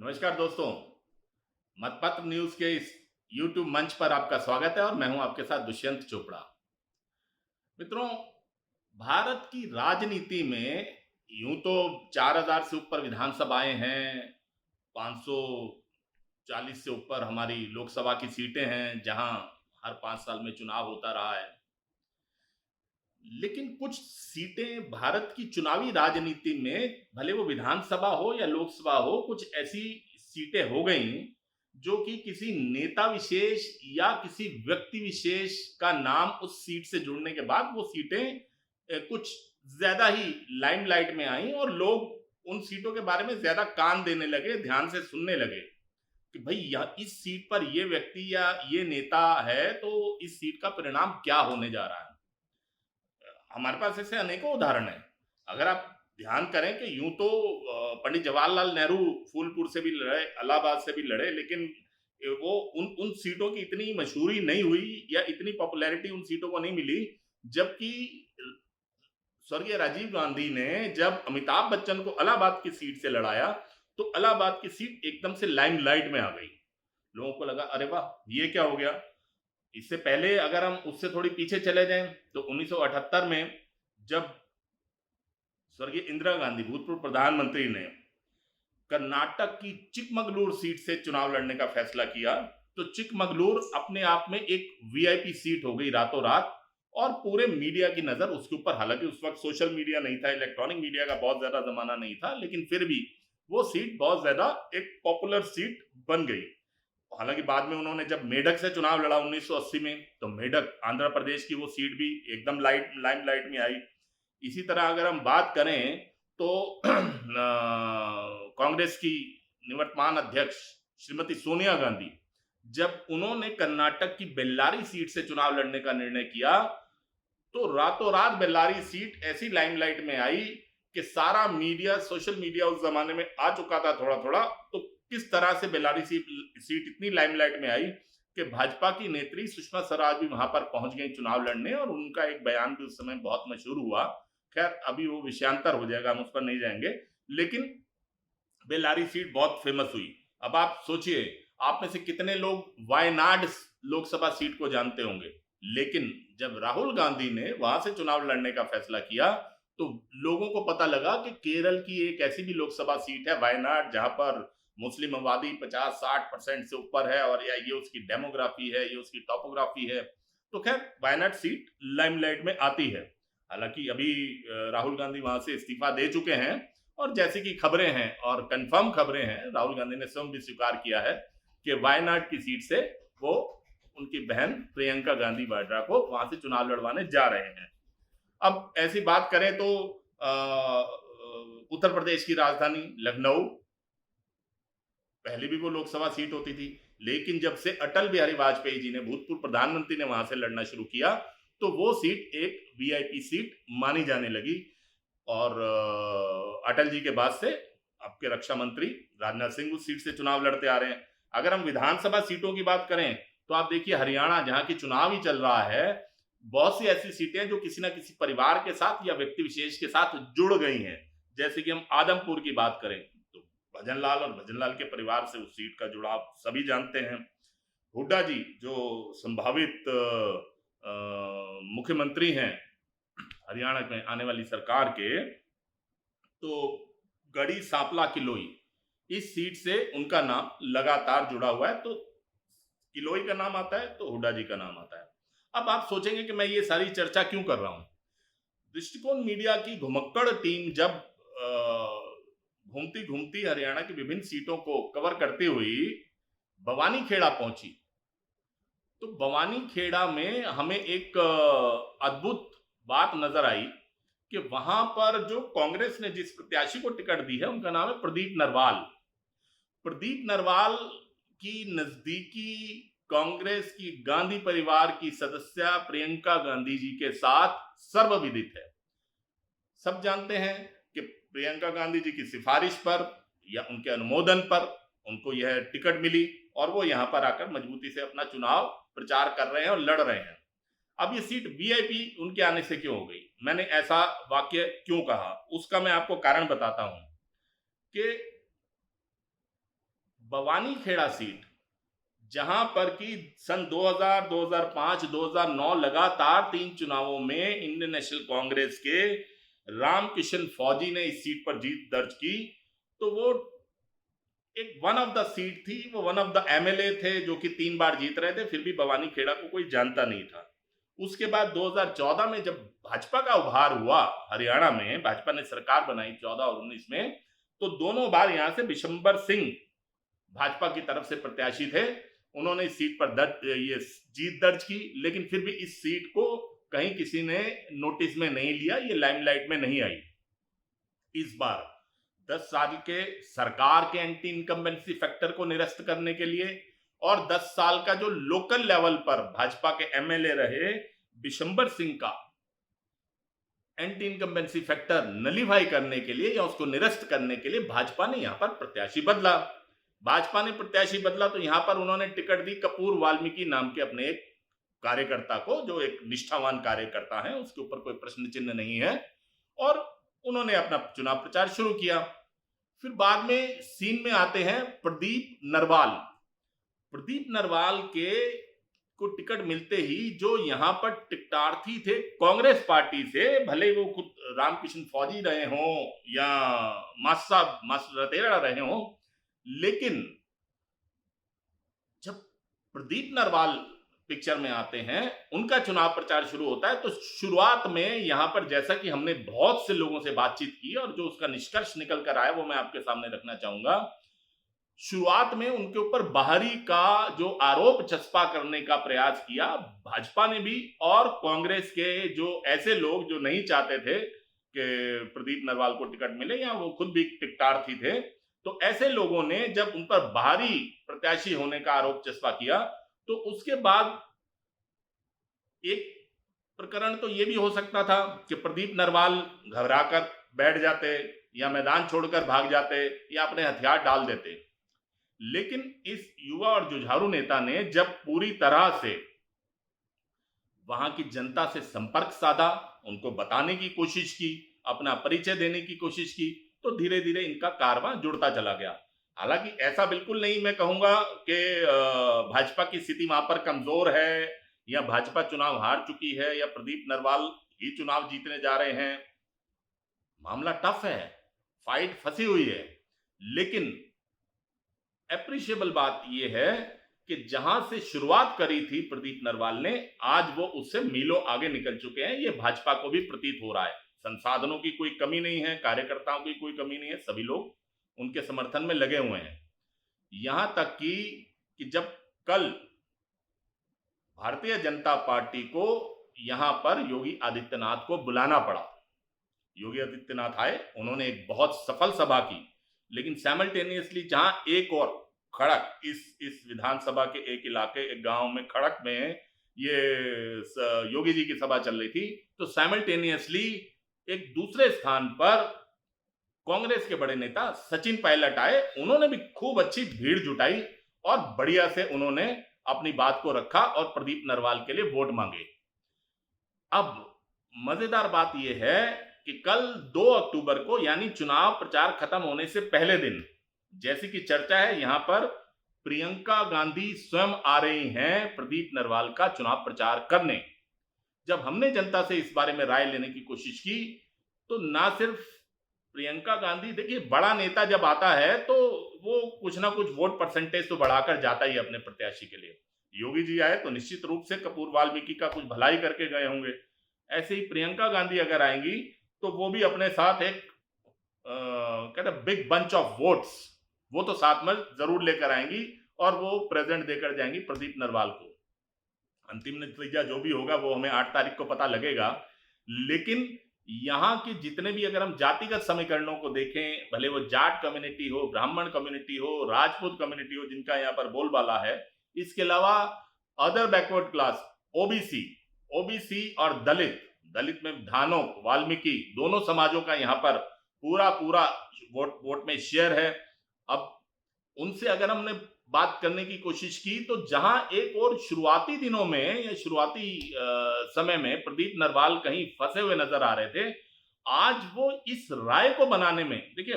नमस्कार दोस्तों। मतपत्र न्यूज के इस YouTube मंच पर आपका स्वागत है और मैं हूं आपके साथ दुष्यंत चोपड़ा। मित्रों, भारत की राजनीति में यूं तो 4000 से ऊपर विधानसभाएं हैं, 540 से ऊपर हमारी लोकसभा की सीटें हैं जहां हर 5 साल में चुनाव होता रहा है। लेकिन कुछ सीटें भारत की चुनावी राजनीति में, भले वो विधानसभा हो या लोकसभा हो, कुछ ऐसी सीटें हो गई जो कि किसी नेता विशेष या किसी व्यक्ति विशेष का नाम उस सीट से जुड़ने के बाद वो सीटें कुछ ज्यादा ही लाइमलाइट में आई और लोग उन सीटों के बारे में ज्यादा कान देने लगे, ध्यान से सुनने लगे कि भाई यह इस सीट पर ये व्यक्ति या ये नेता है तो इस सीट का परिणाम क्या होने जा रहा है। हमारे पास ऐसे अनेकों उदाहरण हैं। अगर आप ध्यान करें कि यूं तो पंडित जवाहरलाल नेहरू फूलपुर से भी लड़े, इलाहाबाद से भी लड़े, लेकिन वो उन उन सीटों की इतनी मशहूरी नहीं हुई या इतनी पॉपुलैरिटी उन सीटों को नहीं मिली। जबकि स्वर्गीय राजीव गांधी ने जब अमिताभ बच्चन को इलाहाबाद की सीट से लड़ाया तो इलाहाबाद की सीट एकदम से लाइमलाइट में आ गई। लोगों को लगा अरे वाह, ये क्या हो गया। इससे पहले अगर हम उससे थोड़ी पीछे चले जाएं तो 1978 में जब स्वर्गीय इंदिरा गांधी भूतपूर्व प्रधानमंत्री ने कर्नाटक की चिकमगलूर सीट से चुनाव लड़ने का फैसला किया तो चिकमगलूर अपने आप में एक वीआईपी सीट हो गई रातों रात और पूरे मीडिया की नजर उसके ऊपर। हालांकि उस वक्त सोशल मीडिया नहीं था, इलेक्ट्रॉनिक मीडिया का बहुत ज्यादा जमाना नहीं था, लेकिन फिर भी वो सीट बहुत ज्यादा एक पॉपुलर सीट बन गई। हालांकि बाद में उन्होंने जब मेडक से चुनाव लड़ा 1980 में तो मेडक आंध्र प्रदेश की वो सीट भी एकदम लाइमलाइट में आई। इसी तरह अगर हम बात करें तो कांग्रेस की निवर्तमान अध्यक्ष श्रीमती सोनिया गांधी, जब उन्होंने कर्नाटक की बेल्लारी सीट से चुनाव लड़ने का निर्णय किया तो रातों रात बेल्लारी सीट ऐसी लाइमलाइट में आई कि सारा मीडिया, सोशल मीडिया उस जमाने में आ चुका था थोड़ा थोड़ा। तो किस तरह से बेल्लारी सीट इतनी लाइमलाइट में आई कि भाजपा की नेत्री सुषमा स्वराज भी वहां पर पहुंच गई चुनाव लड़ने और उनका एक बयान भी उस समय बहुत मशहूर हुआ। खैर अभी वो विषयांतर हो जाएगा, हम उस पर नहीं जाएंगे, लेकिन बेल्लारी सीट बहुत फेमस हुई। अब आप सोचिए, आप में से कितने लोग वायनाड लोकसभा सीट को जानते होंगे। लेकिन जब राहुल गांधी ने वहां से चुनाव लड़ने का फैसला किया तो लोगों को पता लगा कि केरल की एक ऐसी भी लोकसभा सीट है वायनाड, जहां पर मुस्लिम आबादी 50-60% से ऊपर है और या ये उसकी डेमोग्राफी है, ये उसकी टोपोग्राफी है। तो खैर वायनाड सीट लाइमलाइट में आती है। हालांकि अभी राहुल गांधी वहां से इस्तीफा दे चुके हैं और जैसे कि खबरें हैं और कंफर्म खबरें हैं, राहुल गांधी ने स्वयं भी स्वीकार किया है कि वायनाड की सीट से वो उनकी बहन प्रियंका गांधी वाड्रा को वहां से चुनाव लड़वाने जा रहे हैं। अब ऐसी बात करें तो उत्तर प्रदेश की राजधानी लखनऊ, पहले भी वो लोकसभा सीट होती थी, लेकिन जब से अटल बिहारी वाजपेयी जी ने, भूतपूर्व प्रधानमंत्री ने वहां से लड़ना शुरू किया तो वो सीट एक वीआईपी सीट मानी जाने लगी। और अटल जी के बाद से आपके रक्षा मंत्री राजनाथ सिंह उस सीट से चुनाव लड़ते आ रहे हैं। अगर हम विधानसभा सीटों की बात करें तो आप देखिए हरियाणा, जहां की चुनाव ही चल रहा है, बहुत सी ऐसी सीटें जो किसी ना किसी परिवार के साथ या व्यक्ति विशेष के साथ जुड़ गई हैं। जैसे कि हम आदमपुर की बात करें तो भजनलाल और भजनलाल के परिवार से उस सीट का जुड़ाव सभी जानते हैं। हुड्डा जी जो संभावित मुख्यमंत्री हैं हरियाणा में आने वाली सरकार के, तो गढ़ी सांपला किलोई, इस सीट से उनका नाम लगातार जुड़ा हुआ है। तो किलोई का नाम आता है तो हुड्डा जी का नाम आता है। अब आप सोचेंगे कि मैं ये सारी चर्चा क्यों कर रहा हूं। दृष्टिकोण मीडिया की घुमक्कड़ टीम जब घूमती घूमती हरियाणा की विभिन्न सीटों को कवर करती हुई भवानी खेड़ा पहुंची तो भवानी खेड़ा में हमें एक अद्भुत बात नजर आई कि वहां पर जो कांग्रेस ने जिस प्रत्याशी को टिकट दी है उनका नाम है प्रदीप नरवाल। प्रदीप नरवाल की नजदीकी कांग्रेस की गांधी परिवार की सदस्य प्रियंका गांधी जी के साथ सर्वविदित है। सब जानते हैं कि प्रियंका गांधी जी की सिफारिश पर या उनके अनुमोदन पर उनको यह टिकट मिली और वो यहां पर आकर मजबूती से अपना चुनाव प्रचार कर रहे हैं और लड़ रहे हैं। अब ये सीट वीआईपी उनके आने से क्यों हो गई, मैंने ऐसा वाक्य क्यों कहा, उसका मैं आपको कारण बताता हूं कि बवानी खेड़ा सीट, जहां पर कि सन 2000, 2005, 2009 लगातार 3 चुनावों में इंडियन नेशनल कांग्रेस के रामकिशन फौजी ने इस सीट पर जीत दर्ज की, तो वो एक वन ऑफ द सीट थी, वो वन ऑफ द एमएलए थे जो कि 3 बार जीत रहे थे, फिर भी बवानी खेड़ा को कोई जानता नहीं था। उसके बाद 2014 में जब भाजपा का उभार हुआ हरियाणा में, भाजपा ने सरकार बनाई 14 और 19 में, तो दोनों बार यहां से बिशंबर सिंह भाजपा की तरफ से प्रत्याशी थे। उन्होंने इस सीट पर ये जीत दर्ज की, लेकिन फिर भी इस सीट को कहीं किसी ने नोटिस में नहीं लिया, ये लाइमलाइट में नहीं आई। इस बार 10 साल के सरकार के एंटी इनकम्बेंसी फैक्टर को निरस्त करने के लिए और 10 साल का जो लोकल लेवल पर भाजपा के एमएलए रहे बिशंबर सिंह का एंटी इनकम्बेंसी फैक्टर नलीफाई करने के लिए या उसको निरस्त करने के लिए भाजपा ने यहां पर प्रत्याशी बदला। भाजपा ने प्रत्याशी बदला तो यहां पर उन्होंने टिकट दी कपूर वाल्मीकि नाम के अपने एक कार्यकर्ता को, जो एक निष्ठावान कार्यकर्ता है, उसके ऊपर कोई प्रश्न चिन्ह नहीं है, और उन्होंने अपना चुनाव प्रचार शुरू किया। फिर बाद में सीन में आते हैं प्रदीप नरवाल। प्रदीप नरवाल के को टिकट मिलते ही जो यहां पर टिकटार्थी थे कांग्रेस पार्टी से, भले वो खुद रामकिशन फौजी रहे हों या मास्टर रतेरा रहे हों, लेकिन जब प्रदीप नरवाल पिक्चर में आते हैं, उनका चुनाव प्रचार शुरू होता है, तो शुरुआत में यहां पर जैसा कि हमने बहुत से लोगों से बातचीत की और जो उसका निष्कर्ष निकल कर आया वो मैं आपके सामने रखना चाहूंगा। शुरुआत में उनके ऊपर बाहरी का जो आरोप चस्पा करने का प्रयास किया भाजपा ने भी, और कांग्रेस के जो ऐसे लोग जो नहीं चाहते थे कि प्रदीप नरवाल को टिकट मिले या वो खुद भी टिकटार्थी थे, तो ऐसे लोगों ने जब उन पर बाहरी प्रत्याशी होने का आरोप चस्पा किया, तो उसके बाद एक प्रकरण तो ये भी हो सकता था कि प्रदीप नरवाल घबराकर बैठ जाते या मैदान छोड़कर भाग जाते या अपने हथियार डाल देते। लेकिन इस युवा और जुझारू नेता ने जब पूरी तरह से वहां की जनता से संपर्क साधा, उनको बताने की कोशिश की, अपना परिचय देने की कोशिश की, तो धीरे धीरे इनका कारवां जुड़ता चला गया। हालांकि ऐसा बिल्कुल नहीं मैं कहूंगा कि भाजपा की स्थिति वहां पर कमजोर है या भाजपा चुनाव हार चुकी है या प्रदीप नरवाल ही चुनाव जीतने जा रहे हैं। मामला टफ है, फाइट फंसी हुई है, लेकिन एप्रिशिएबल बात यह है कि जहां से शुरुआत करी थी प्रदीप नरवाल ने, आज वो उससे मीलों आगे निकल चुके हैं। ये भाजपा को भी प्रतीत हो रहा है। संसाधनों की कोई कमी नहीं है, कार्यकर्ताओं की कोई कमी नहीं है, सभी लोग उनके समर्थन में लगे हुए हैं। यहां तक कि जब कल भारतीय जनता पार्टी को यहां पर योगी आदित्यनाथ को बुलाना पड़ा, योगी आदित्यनाथ आए, उन्होंने एक बहुत सफल सभा की, लेकिन साइमल्टेनियसली जहां एक और खड़क इस विधानसभा के एक इलाके, एक गांव में खड़क में ये योगी जी की सभा चल रही थी, तो साइमल्टेनियसली एक दूसरे स्थान पर कांग्रेस के बड़े नेता सचिन पायलट आए। उन्होंने भी खूब अच्छी भीड़ जुटाई और बढ़िया से उन्होंने अपनी बात को रखा और प्रदीप नरवाल के लिए वोट मांगे। अब मजेदार बात यह है कि कल 2 अक्टूबर को, यानी चुनाव प्रचार खत्म होने से पहले दिन, जैसी कि चर्चा है, यहां पर प्रियंका गांधी स्वयं आ रही हैं प्रदीप नरवाल का चुनाव प्रचार करने। जब हमने जनता से इस बारे में राय लेने की कोशिश की, तो ना सिर्फ प्रियंका गांधी, देखिए बड़ा नेता जब आता है तो वो कुछ ना कुछ वोट परसेंटेज तो बढ़ाकर जाता ही अपने प्रत्याशी के लिए। योगी जी आए तो निश्चित रूप से कपूर वाल्मीकि का कुछ भलाई करके गए होंगे। ऐसे ही प्रियंका गांधी अगर आएंगी तो वो भी अपने साथ एक कहते बिग बंच ऑफ वोट्स वो तो साथ में जरूर लेकर आएंगी और वो प्रेजेंट देकर जाएंगी प्रदीप नरवाल को। अंतिम नतीजा जो भी होगा वो हमें 8 तारीख को पता लगेगा। लेकिन यहाँ की जितने भी, अगर हम जातिगत समीकरणों को देखें, भले वो जाट कम्युनिटी हो, ब्राह्मण कम्युनिटी हो, राजपूत कम्युनिटी हो, जिनका यहाँ पर बोलबाला है, इसके अलावा अदर बैकवर्ड क्लास, ओबीसी और दलित में धानोक, वाल्मीकि, दोनों समाजों का यहाँ पर पूरा वोट में शेयर है। अब उनसे अगर हमने बात करने की कोशिश की, तो जहां एक और शुरुआती दिनों में या शुरुआती समय में प्रदीप नरवाल कहीं फंसे हुए नजर आ रहे थे, आज वो इस राय को बनाने में, देखिए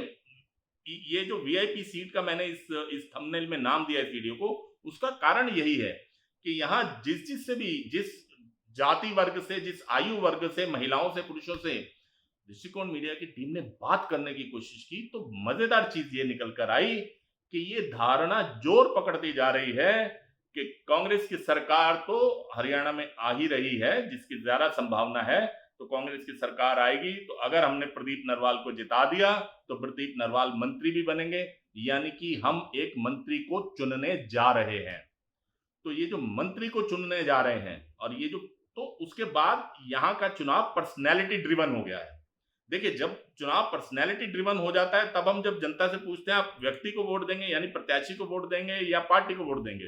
ये जो वीआईपी सीट का मैंने इस थंबनेल में नाम दिया इस वीडियो को, उसका कारण यही है कि यहाँ जिस जाति वर्ग से, जिस आयु वर्ग से, महिलाओं से, पुरुषों से दृष्टिकोण मीडिया की टीम ने बात करने की कोशिश की, तो मजेदार चीज ये निकल कर आई कि ये धारणा जोर पकड़ती जा रही है कि कांग्रेस की सरकार तो हरियाणा में आ ही रही है, जिसकी ज्यादा संभावना है, तो कांग्रेस की सरकार आएगी, तो अगर हमने प्रदीप नरवाल को जिता दिया तो प्रदीप नरवाल मंत्री भी बनेंगे, यानी कि हम एक मंत्री को चुनने जा रहे हैं। तो ये जो मंत्री को चुनने जा रहे हैं, और ये जो, तो उसके बाद यहाँ का चुनाव पर्सनैलिटी ड्रिवन हो गया है। देखिए, जब चुनाव पर्सनैलिटी ड्रिवन हो जाता है, तब हम जब जनता से पूछते हैं आप व्यक्ति को वोट देंगे, यानी प्रत्याशी को वोट देंगे या पार्टी को वोट देंगे,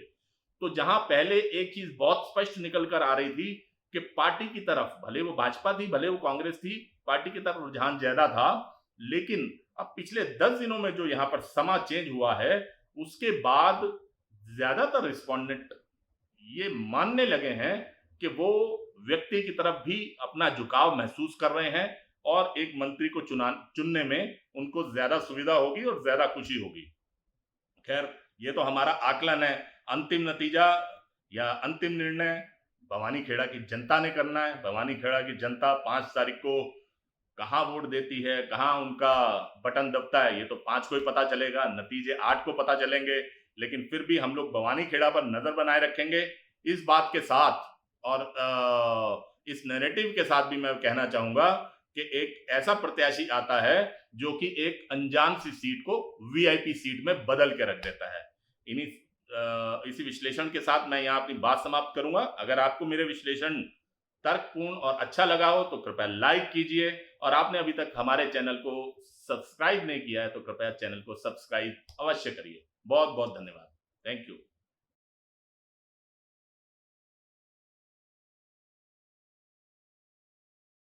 तो जहां पहले एक चीज बहुत स्पष्ट निकल कर आ रही थी कि पार्टी की तरफ, भले वो भाजपा थी, भले वो कांग्रेस थी, पार्टी की तरफ रुझान ज्यादा था। लेकिन अब पिछले 10 दिनों में जो यहाँ पर समा चेंज हुआ है, उसके बाद ज्यादातर रिस्पोंडेंट ये मानने लगे हैं कि वो व्यक्ति की तरफ भी अपना झुकाव महसूस कर रहे हैं, और एक मंत्री को चुनने में उनको ज्यादा सुविधा होगी और ज्यादा खुशी होगी। खैर, ये तो हमारा आकलन है। अंतिम नतीजा या अंतिम निर्णय भवानी खेड़ा की जनता ने करना है। भवानी खेड़ा की जनता 5 तारीख को कहाँ वोट देती है, कहाँ उनका बटन दबता है, ये तो 5 को ही पता चलेगा, नतीजे 8 को पता चलेंगे। लेकिन फिर भी हम लोग भवानी खेड़ा पर नजर बनाए रखेंगे इस बात के साथ, और इस नैरेटिव के साथ भी मैं कहना चाहूंगा कि एक ऐसा प्रत्याशी आता है जो कि एक अनजान सी सीट को वीआईपी सीट में बदल के रख देता है। इसी विश्लेषण के साथ मैं यहाँ अपनी बात समाप्त करूंगा। अगर आपको मेरे विश्लेषण तर्कपूर्ण और अच्छा लगा हो तो कृपया लाइक कीजिए, और आपने अभी तक हमारे चैनल को सब्सक्राइब नहीं किया है तो कृपया चैनल को सब्सक्राइब अवश्य करिए। बहुत बहुत धन्यवाद। Thank you.